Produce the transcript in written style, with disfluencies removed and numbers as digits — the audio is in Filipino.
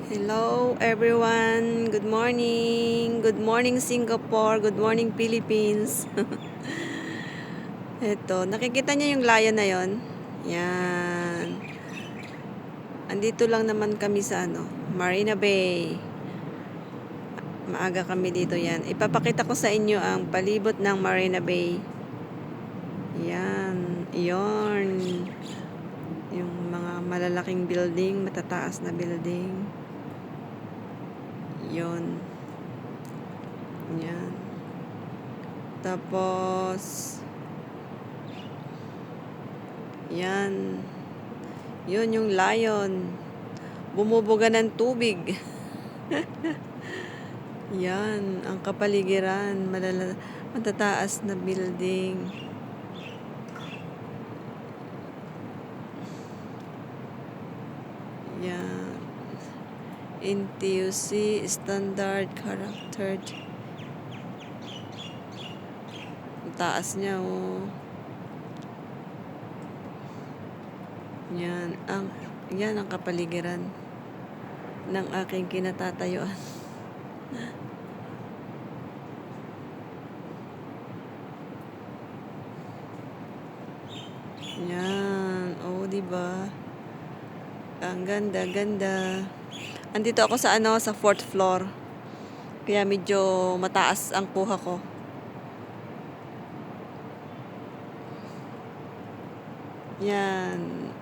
Hello everyone. Good morning. Good morning Singapore. Good morning Philippines. Ito, nakikita niyo yung lion na yon? Yan. Andito lang naman kami sa Marina Bay. Maaga kami dito yan. Ipapakita ko sa inyo ang palibot ng Marina Bay. Yan. Iyon. Yung mga malalaking building, matataas na building. Yon. Yan. Tapos, yan. Yun yung lion. Bumubuga ng tubig. Yan. Ang kapaligiran. Matataas na building. Yan. NTUC standard charactered. Ang taas niya, oh. Yan ang kapaligiran ng aking kinatatayuan. Yan, oh, di ba? Ang ganda. Andito ako sa sa 4th floor. Kaya medyo mataas ang kuha ko. Yan.